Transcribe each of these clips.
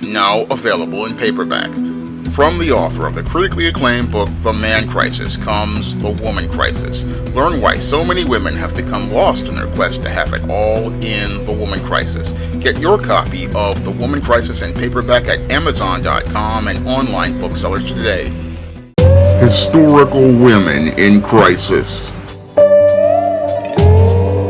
now available in paperback. From the author of the critically acclaimed book The Man Crisis comes The Woman Crisis. Learn why so many women have become lost in their quest to have it all in The Woman Crisis. Get your copy of The Woman Crisis in paperback at Amazon.com and online booksellers today. Historical Women in Crisis.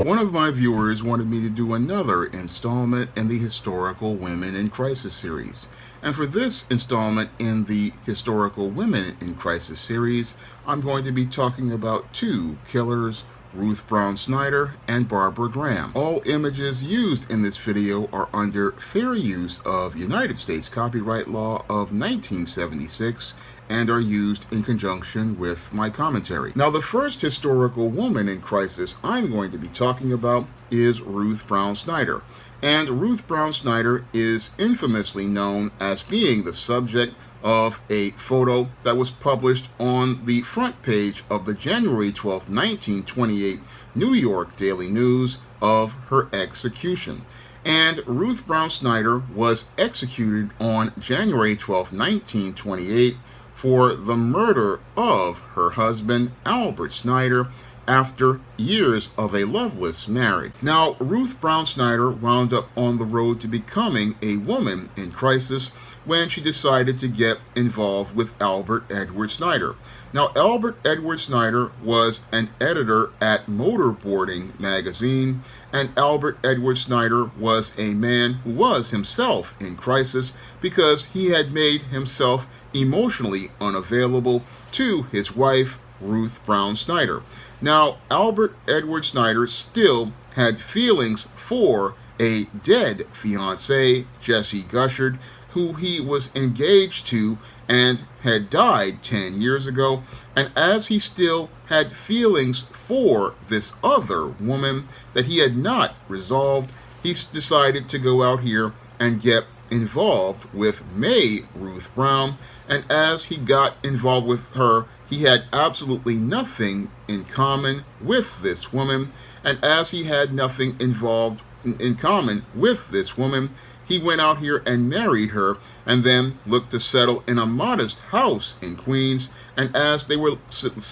One of my viewers wanted me to do another installment in the Historical Women in Crisis series. And for this installment in the Historical Women in Crisis series, I'm going to be talking about two killers, Ruth Brown Snyder and Barbara Graham. All images used in this video are under fair use of United States copyright law of 1976 and are used in conjunction with my commentary. Now, the first historical woman in crisis I'm going to be talking about is Ruth Brown Snyder. And Ruth Brown Snyder is infamously known as being the subject of a photo that was published on the front page of the January 12, 1928 New York Daily News of her execution. And Ruth Brown Snyder was executed on January 12, 1928 for the murder of her husband, Albert Snyder, after years of a loveless marriage. Now, Ruth Brown Snyder wound up on the road to becoming a woman in crisis when she decided to get involved with Albert Edward Snyder. Now, Albert Edward Snyder was an editor at Motorboarding magazine, and Albert Edward Snyder was a man who was himself in crisis because he had made himself emotionally unavailable to his wife, Ruth Brown Snyder. Now, Albert Edward Snyder still had feelings for a dead fiancée, Jessie Gushard, who he was engaged to and had died 10 years ago. And as he still had feelings for this other woman that he had not resolved, he decided to go out here and get involved with May Ruth Brown. And as he got involved with her, he had absolutely nothing in common with this woman. And as he had nothing in common with this woman, he went out here and married her and then looked to settle in a modest house in Queens. And as they were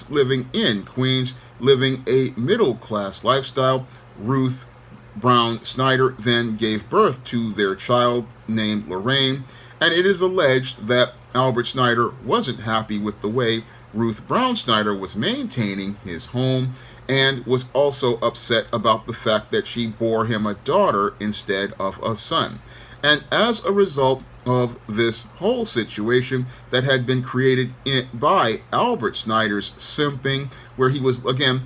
living in Queens, living a middle-class lifestyle, Ruth Brown Snyder then gave birth to their child named Lorraine. And it is alleged that Albert Snyder wasn't happy with the way Ruth Brown Snyder was maintaining his home and was also upset about the fact that she bore him a daughter instead of a son. And as a result of this whole situation that had been created by Albert Snyder's simping, where he was, again,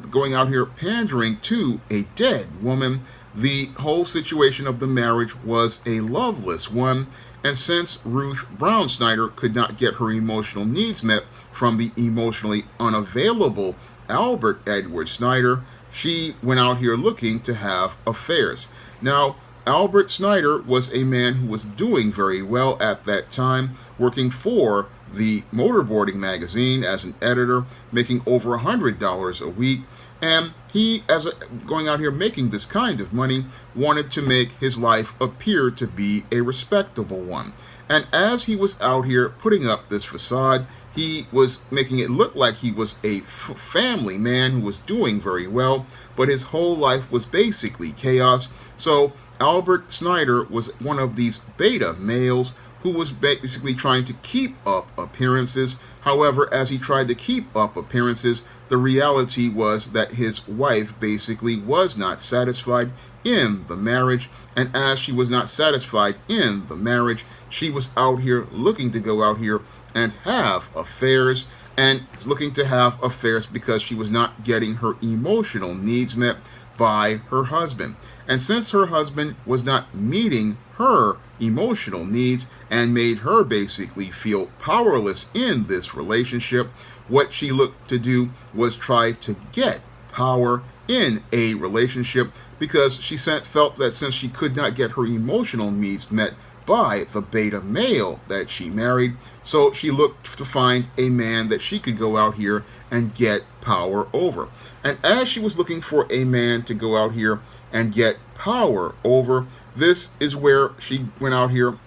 going out here pandering to a dead woman, the whole situation of the marriage was a loveless one. And since Ruth Brown Snyder could not get her emotional needs met from the emotionally unavailable Albert Edward Snyder, she went out here looking to have affairs. Now, Albert Snyder was a man who was doing very well at that time, working for the Motorboarding magazine as an editor, making over $100 a week. And he, going out here making this kind of money, wanted to make his life appear to be a respectable one. And as he was out here putting up this facade, he was making it look like he was a family man who was doing very well, but his whole life was basically chaos. So Albert Snyder was one of these beta males who was basically trying to keep up appearances. However, as he tried to keep up appearances, the reality was that his wife basically was not satisfied in the marriage. And as she was not satisfied in the marriage, she was out here looking to go out here and have affairs, and looking to have affairs because she was not getting her emotional needs met by her husband. And since her husband was not meeting her emotional needs and made her basically feel powerless in this relationship, what she looked to do was try to get power in a relationship, because she felt that since she could not get her emotional needs met by the beta male that she married, so she looked to find a man that she could go out here and get power over. And as she was looking for a man to go out here and get power over, this is where she went out here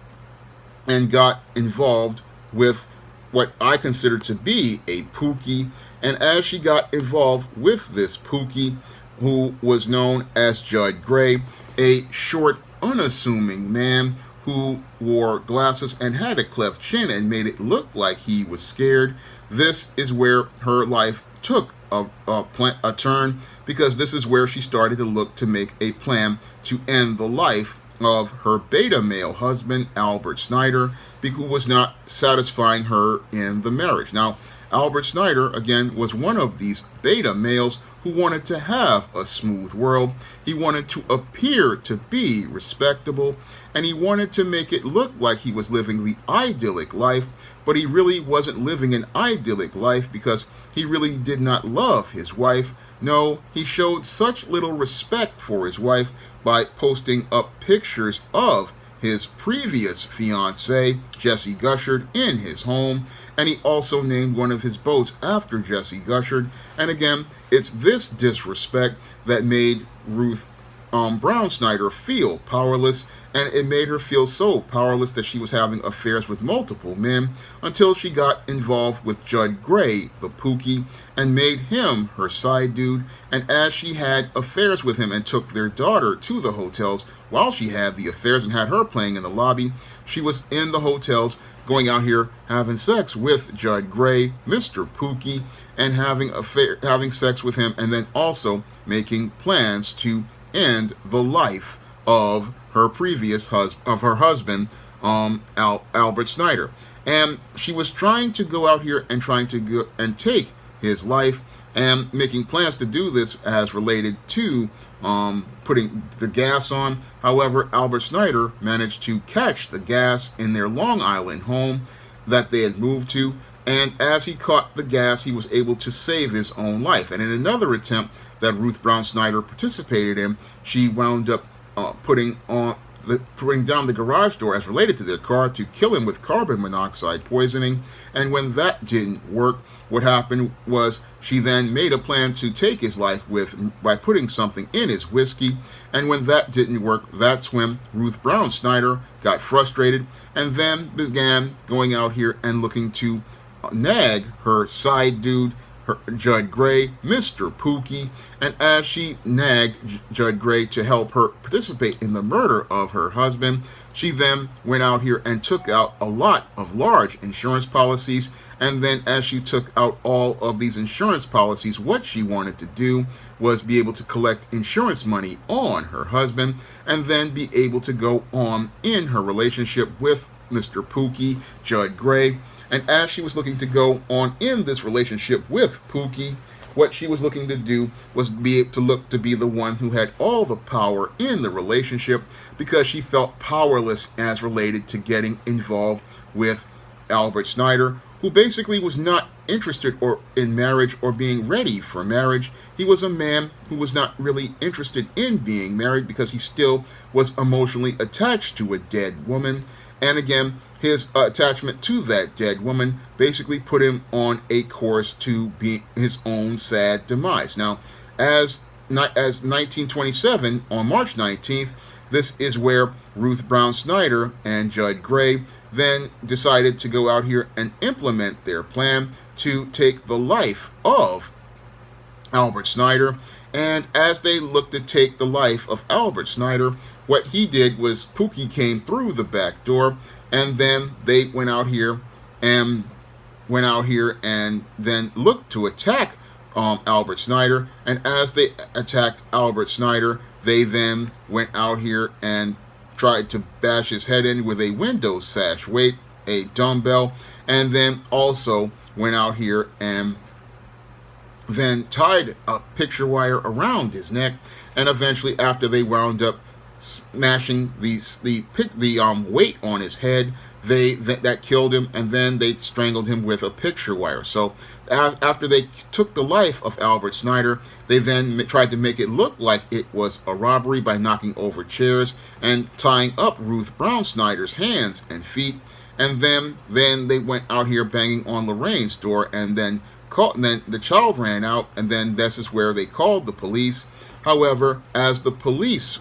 and got involved with what I consider to be a Pookie. And as she got involved with this Pookie, who was known as Judd Gray, a short, unassuming man who wore glasses and had a cleft chin and made it look like he was scared, this is where her life took a turn, because this is where she started to look to make a plan to end the life of her beta male husband, Albert Snyder, who was not satisfying her in the marriage. Now, Albert Snyder, again, was one of these beta males who wanted to have a smooth world. He wanted to appear to be respectable, and he wanted to make it look like he was living the idyllic life, but he really wasn't living an idyllic life, because he really did not love his wife. No, he showed such little respect for his wife by posting up pictures of his previous fiancée, Jessie Gushard, in his home, and he also named one of his boats after Jessie Gushard. And again, it's this disrespect that made Ruth Brown Snyder feel powerless, and it made her feel so powerless that she was having affairs with multiple men until she got involved with Judd Gray, the Pookie, and made him her side dude. And as she had affairs with him and took their daughter to the hotels while she had the affairs and had her playing in the lobby, she was in the hotels going out here having sex with Judd Gray, Mr. Pookie, and having sex with him, and then also making plans to end the life of her previous husband, Albert Snyder. And she was trying to go out here and trying to go and take his life, and making plans to do this as related to putting the gas on. However, Albert Snyder managed to catch the gas in their Long Island home that they had moved to, and as he caught the gas, he was able to save his own life. And in another attempt that Ruth Brown Snyder participated in, she wound up putting down the garage door as related to their car to kill him with carbon monoxide poisoning. And when that didn't work, what happened was she then made a plan to take his life by putting something in his whiskey. And when that didn't work, that's when Ruth Brown Snyder got frustrated and then began going out here and looking to nag her side dude, Judd Gray, Mr. Pookie. And as she nagged Judd Gray to help her participate in the murder of her husband, she then went out here and took out a lot of large insurance policies. And then as she took out all of these insurance policies, what she wanted to do was be able to collect insurance money on her husband and then be able to go on in her relationship with Mr. Pookie, Judd Gray. And as she was looking to go on in this relationship with Pookie, what she was looking to do was look to be the one who had all the power in the relationship, because she felt powerless as related to getting involved with Albert Snyder, who basically was not interested in marriage or being ready for marriage. He was a man who was not really interested in being married because he still was emotionally attached to a dead woman. And again, his attachment to that dead woman basically put him on a course to be his own sad demise. Now, as 1927, on March 19th, this is where Ruth Brown Snyder and Judd Gray then decided to go out here and implement their plan to take the life of Albert Snyder. And as they looked to take the life of Albert Snyder, what he did was Pookie came through the back door, and then they went out here and then looked to attack Albert Snyder. And as they attacked Albert Snyder, they then went out here and tried to bash his head in with a window sash weight, a dumbbell, and then also went out here and then tied a picture wire around his neck. And eventually, after they wound up smashing the weight on his head, that killed him, and then they strangled him with a picture wire. So after they took the life of Albert Snyder, they then tried to make it look like it was a robbery by knocking over chairs and tying up Ruth Brown Snyder's hands and feet. And then they went out here banging on Lorraine's door, and then the child ran out, and then this is where they called the police. However, as the police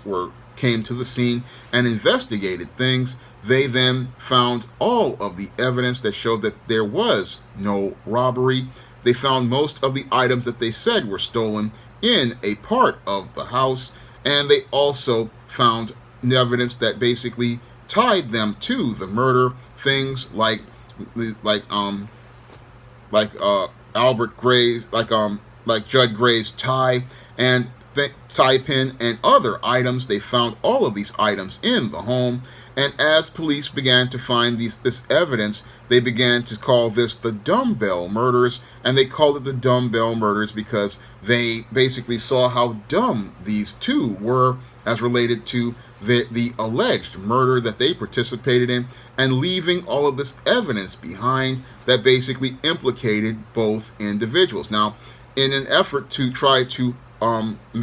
came to the scene and investigated things, they then found all of the evidence that showed that there was no robbery. They found most of the items that they said were stolen in a part of the house, and they also found evidence that basically tied them to the murder. Things like Albert Gray's like Judd Gray's tie and tie pin and other items. They found all of these items in the home, and as police began to find this evidence, they began to call this the dumbbell murders, and they called it the dumbbell murders because they basically saw how dumb these two were as related to the alleged murder that they participated in, and leaving all of this evidence behind that basically implicated both individuals. Now, in an effort to try to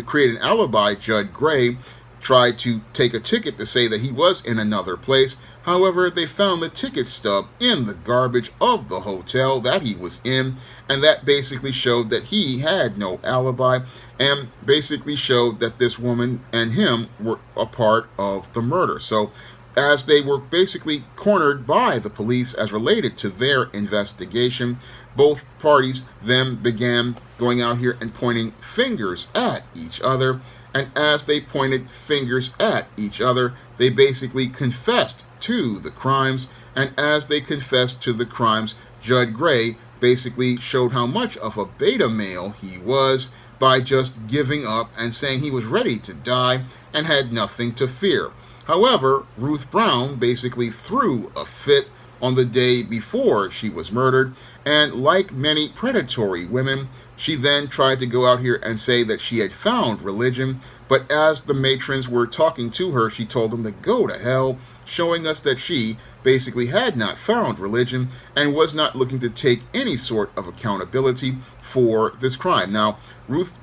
create an alibi, Judd Gray tried to take a ticket to say that he was in another place. However, they found the ticket stub in the garbage of the hotel that he was in, and that basically showed that he had no alibi, and basically showed that this woman and him were a part of the murder. So, as they were basically cornered by the police as related to their investigation, both parties then began going out here and pointing fingers at each other. And as they pointed fingers at each other, they basically confessed to the crimes. And as they confessed to the crimes, Judd Gray basically showed how much of a beta male he was by just giving up and saying he was ready to die and had nothing to fear. However, Ruth Brown basically threw a fit on the day before she was murdered, and like many predatory women, she then tried to go out here and say that she had found religion, but as the matrons were talking to her, she told them to go to hell, showing us that she basically had not found religion and was not looking to take any sort of accountability for this crime. Now, Ruth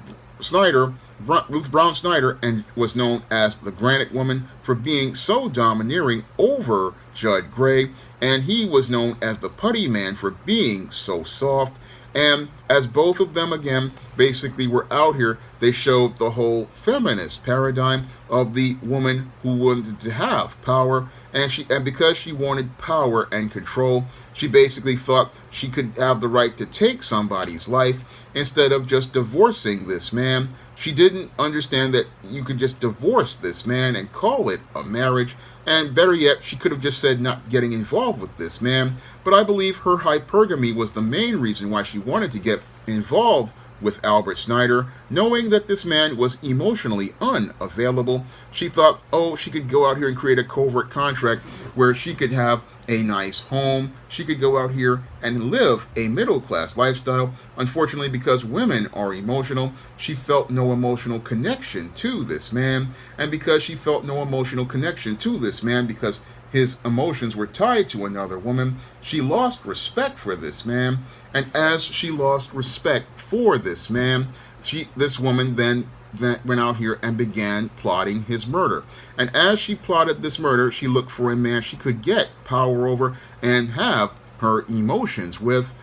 Brown Snyder and was known as the Granite Woman for being so domineering over Judd Gray, and he was known as the Putty Man for being so soft. And as both of them again basically were out here, they showed the whole feminist paradigm of the woman who wanted to have power, and because she wanted power and control, she basically thought she could have the right to take somebody's life instead of just divorcing this man. She didn't understand that you could just divorce this man and call it a marriage, and better yet, she could have just said not getting involved with this man. But I believe her hypergamy was the main reason why she wanted to get involved with Albert Snyder, knowing that this man was emotionally unavailable. She thought, oh, she could go out here and create a covert contract where she could have a nice home. She could go out here and live a middle-class lifestyle. Unfortunately, because women are emotional, she felt no emotional connection to this man. And because she felt no emotional connection to this man, because his emotions were tied to another woman, she lost respect for this man. And as she lost respect for this man, this woman then went out here and began plotting his murder. And as she plotted this murder, she looked for a man she could get power over and have her emotions with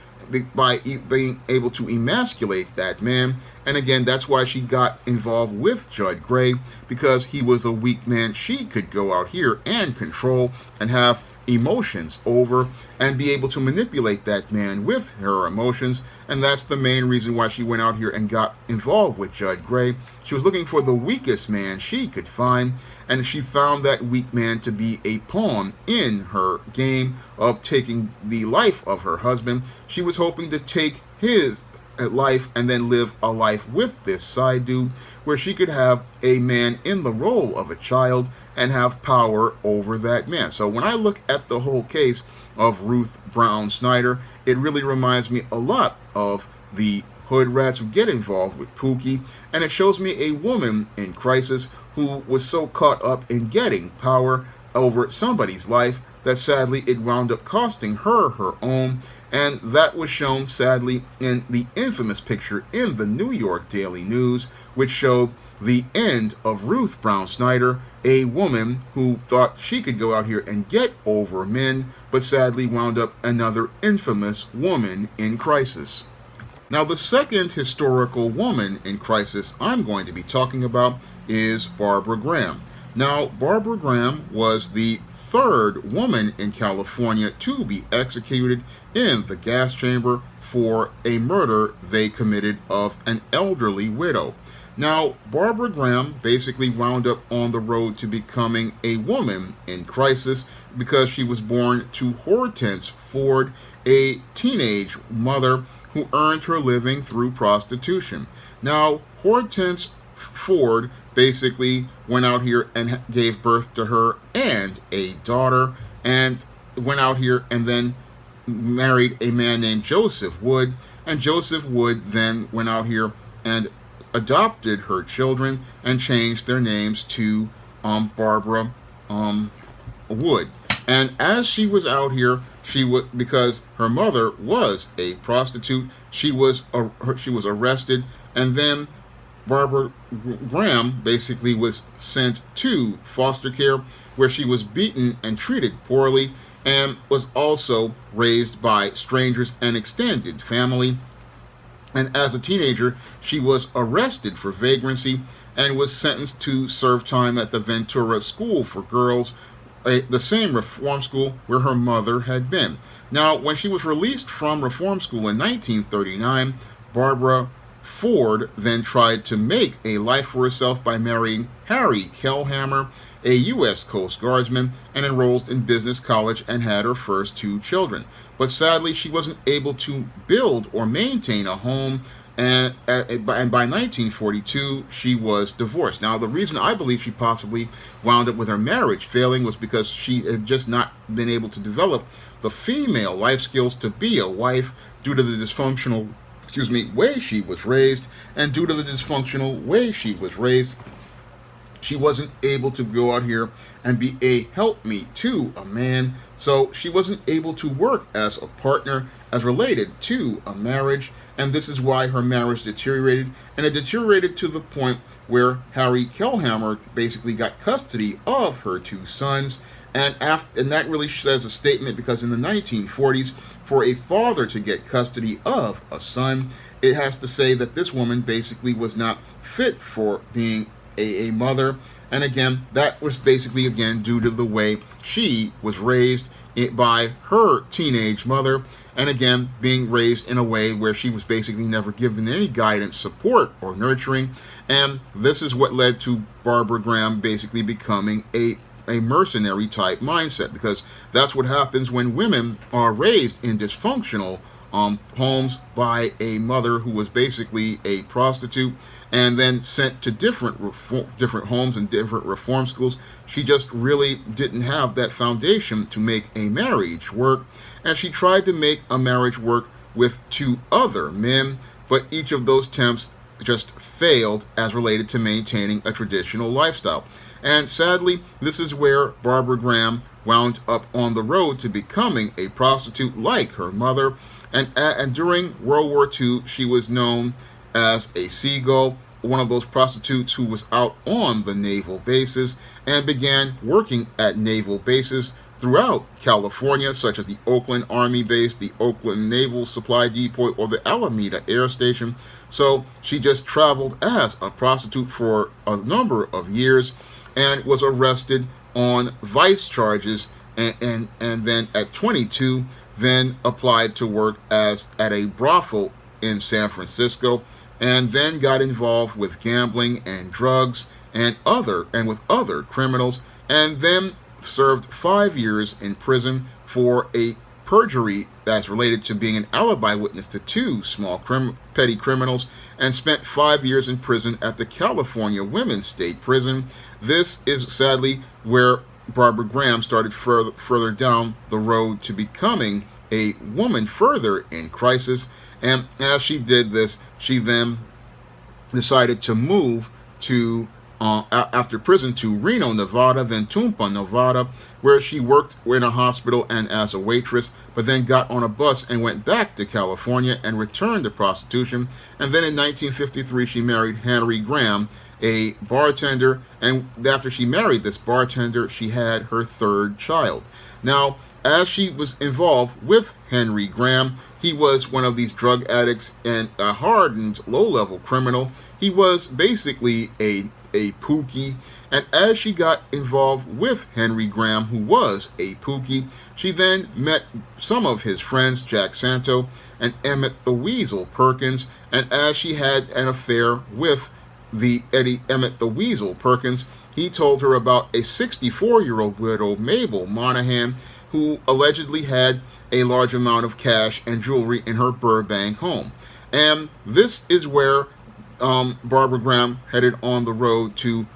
by being able to emasculate that man. And again, that's why she got involved with Judd Gray, because he was a weak man she could go out here and control and have emotions over and be able to manipulate that man with her emotions. And that's the main reason why she went out here and got involved with Judd Gray. She was looking for the weakest man she could find, and she found that weak man to be a pawn in her game of taking the life of her husband. She was hoping to take his life and then live a life with this side dude where she could have a man in the role of a child and have power over that man. So when I look at the whole case of Ruth Brown Snyder, it really reminds me a lot of the hood rats who get involved with Pookie, and it shows me a woman in crisis who was so caught up in getting power over somebody's life that sadly it wound up costing her her own. And that was shown sadly in the infamous picture in the New York Daily News, which showed the end of Ruth Brown Snyder, a woman who thought she could go out here and get over men, but sadly wound up another infamous woman in crisis. Now, the second historical woman in crisis I'm going to be talking about is Barbara Graham. Now, Barbara Graham was the third woman in California to be executed in the gas chamber for a murder they committed of an elderly widow. Now, Barbara Graham basically wound up on the road to becoming a woman in crisis because she was born to Hortense Ford, a teenage mother who earned her living through prostitution. Now, Hortense Ford basically went out here and gave birth to her and a daughter, and went out here and then married a man named Joseph Wood. And Joseph Wood then went out here and adopted her children and changed their names to Barbara Wood. And as she was out here, because her mother was a prostitute, she was arrested, and then Barbara Graham basically was sent to foster care, where she was beaten and treated poorly, and was also raised by strangers and extended family. And as a teenager, she was arrested for vagrancy and was sentenced to serve time at the Ventura School for Girls, the same reform school where her mother had been. Now, when she was released from reform school in 1939, Barbara Ford then tried to make a life for herself by marrying Harry Kellhammer, a U.S. Coast Guardsman, and enrolled in business college and had her first two children. But sadly, she wasn't able to build or maintain a home, and by 1942, she was divorced. Now, the reason I believe she possibly wound up with her marriage failing was because she had just not been able to develop the female life skills to be a wife due to the dysfunctional way she was raised. And due to the dysfunctional way she was raised, she wasn't able to go out here and be a helpmeet to a man. So she wasn't able to work as a partner as related to a marriage. And this is why her marriage deteriorated. And it deteriorated to the point where Harry Kellhammer basically got custody of her two sons. And that really says a statement, because in the 1940s, for a father to get custody of a son, it has to say that this woman basically was not fit for being a mother. And again, that was basically, again, due to the way she was raised by her teenage mother, and again, being raised in a way where she was basically never given any guidance, support, or nurturing. And this is what led to Barbara Graham basically becoming a mercenary type mindset, because that's what happens when women are raised in dysfunctional homes by a mother who was basically a prostitute, and then sent to different homes and different reform schools. She just really didn't have that foundation to make a marriage work, and she tried to make a marriage work with two other men, but each of those attempts just failed as related to maintaining a traditional lifestyle. And sadly, this is where Barbara Graham wound up on the road to becoming a prostitute like her mother. And during World War II, she was known as a seagull, one of those prostitutes who was out on the naval bases, and began working at naval bases throughout California, such as the Oakland Army Base, the Oakland Naval Supply Depot, or the Alameda Air Station. So she just traveled as a prostitute for a number of years, and was arrested on vice charges, and then at 22, then applied to work at a brothel in San Francisco, and then got involved with gambling and drugs and with other criminals, and then served 5 years in prison for a perjury that's related to being an alibi witness to two small petty criminals, and spent 5 years in prison at the California Women's State Prison. This is sadly where Barbara Graham started further down the road to becoming a woman further in crisis. And as she did this, she then decided to move to after prison to Reno, Nevada, then Tumpa, Nevada, where she worked in a hospital and as a waitress, but then got on a bus and went back to California and returned to prostitution. And then in 1953, she married Henry Graham, a bartender, and after she married this bartender, she had her third child. Now, as she was involved with Henry Graham, he was one of these drug addicts and a hardened, low-level criminal. He was basically a a Pookie. And as she got involved with Henry Graham, who was a Pookie, she then met some of his friends, Jack Santo and Emmett the Weasel Perkins. And as she had an affair with the Emmett the Weasel Perkins, he told her about a 64-year-old widow, Mabel Monahan, who allegedly had a large amount of cash and jewelry in her Burbank home. And this is where Barbara Graham headed on the road to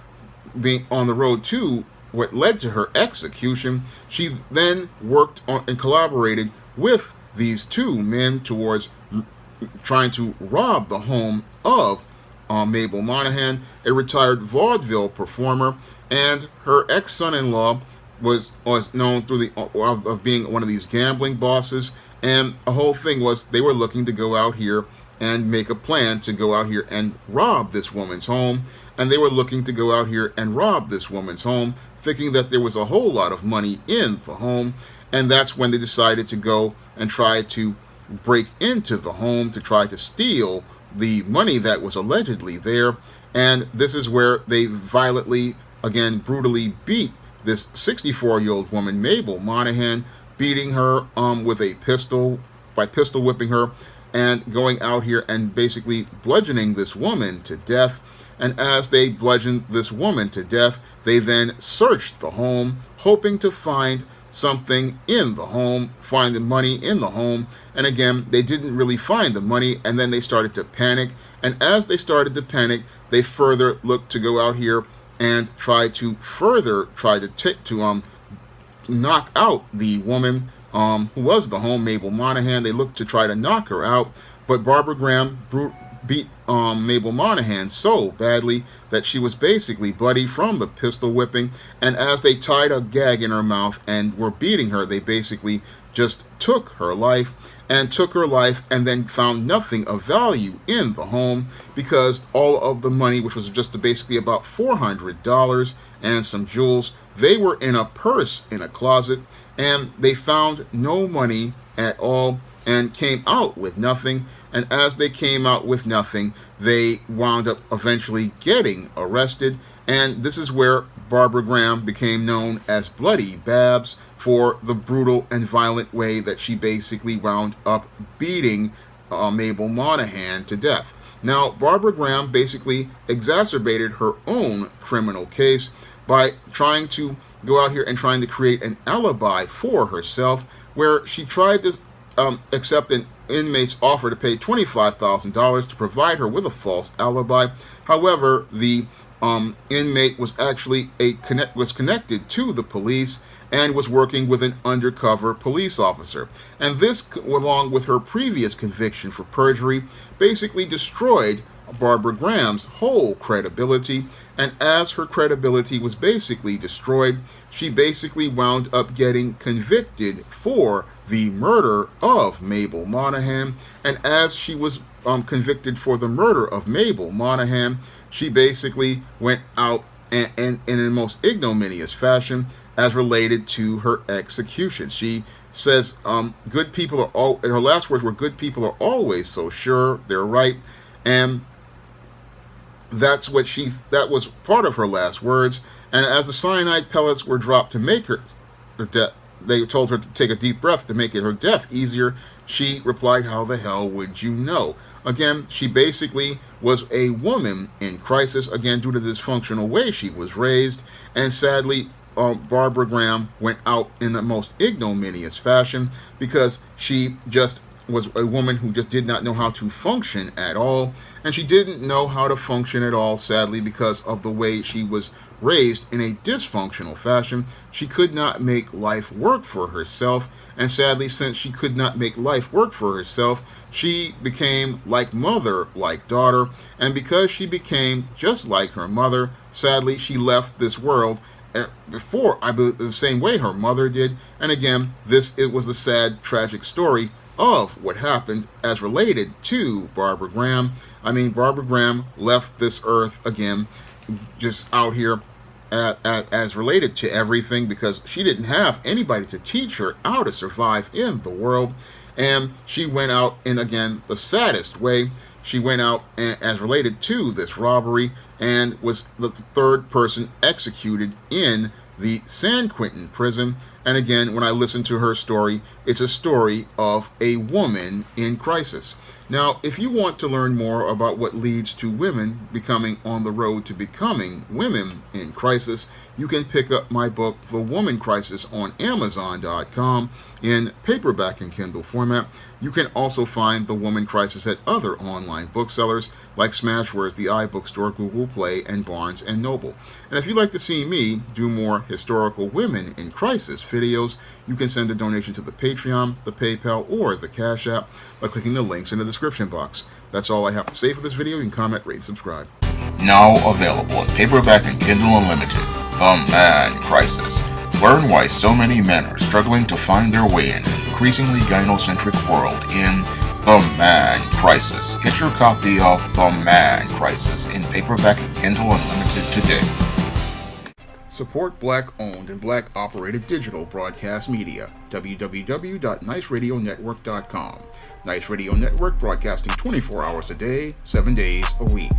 what led to her execution. She then worked on and collaborated with these two men towards trying to rob the home of Mabel Monahan, a retired vaudeville performer, and her ex-son-in-law was known through of being one of these gambling bosses. And the whole thing was they were looking to go out here and make a plan to go out here and rob this woman's home. And they were looking to go out here and rob this woman's home, thinking that there was a whole lot of money in the home. And that's when they decided to go and try to break into the home to try to steal the money that was allegedly there. And this is where they violently, again, brutally beat this 64-year-old woman, Mabel Monahan, beating her with a pistol, by pistol whipping her, and going out here and basically bludgeoning this woman to death. And as they bludgeoned this woman to death, they then searched the home, hoping to find something in the home, find the money in the home. And again, they didn't really find the money, and then they started to panic. And as they started to panic, they further looked to go out here and try to knock out the woman who was the home, Mabel Monahan. They looked to try to knock her out, but Barbara Graham beat Mabel Monahan so badly that she was basically bloody from the pistol whipping. And as they tied a gag in her mouth and were beating her, they basically just took her life and then found nothing of value in the home, because all of the money, which was just basically about $400 and some jewels, they were in a purse in a closet, and they found no money at all and came out with nothing. And as they came out with nothing, they wound up eventually getting arrested. And this is where Barbara Graham became known as Bloody Babs, for the brutal and violent way that she basically wound up beating Mabel Monahan to death. Now, Barbara Graham basically exacerbated her own criminal case by trying to go out here and trying to create an alibi for herself, where she tried to accept an inmate's offer to pay $25,000 to provide her with a false alibi. However, the inmate was actually was connected to the police and was working with an undercover police officer. And this, along with her previous conviction for perjury, basically destroyed Barbara Graham's whole credibility. And as her credibility was basically destroyed, she basically wound up getting convicted for the murder of Mabel Monahan. And as she was convicted for the murder of Mabel Monahan, she basically went out and in the most ignominious fashion as related to her execution. She says, good people are all, her last words were, good people are always so sure they're right. And that was part of her last words. And as the cyanide pellets were dropped to make her death, they told her to take a deep breath to make her death easier. She replied, how the hell would you know? Again, she basically was a woman in crisis, again, due to the dysfunctional way she was raised. And sadly, Barbara Graham went out in the most ignominious fashion, because she just was a woman who just did not know how to function at all. And she didn't know how to function at all, sadly, because of the way she was raised in a dysfunctional fashion. She could not make life work for herself. And sadly, since she could not make life work for herself, she became like mother, like daughter. And because she became just like her mother, sadly, she left this world before, I believe, the same way her mother did. And again, it was a sad, tragic story of what happened as related to Barbara Graham. I mean, Barbara Graham left this earth, again, just out here as related to everything, because she didn't have anybody to teach her how to survive in the world. And she went out in, again, the saddest way. she went out as related to this robbery and was the third person executed in the San Quentin prison. And again, when I listen to her story, it's a story of a woman in crisis. Now, if you want to learn more about what leads to women becoming on the road to becoming women in crisis, you can pick up my book, The Woman Crisis, on Amazon.com in paperback and Kindle format. You can also find The Woman Crisis at other online booksellers like Smashwords, the iBookstore, Google Play, and Barnes & Noble. And if you'd like to see me do more historical women in crisis videos, you can send a donation to the Patreon, the PayPal, or the Cash App by clicking the links in the description box. That's all I have to say for this video. You can comment, rate, and subscribe. Now available in paperback and Kindle Unlimited, The Man Crisis. Learn why so many men are struggling to find their way in an increasingly gynocentric world in The Man Crisis. Get your copy of The Man Crisis in paperback and Kindle Unlimited today. Support Black-owned and Black-operated digital broadcast media. www.niceradionetwork.com. Nice Radio Network, broadcasting 24 hours a day, 7 days a week.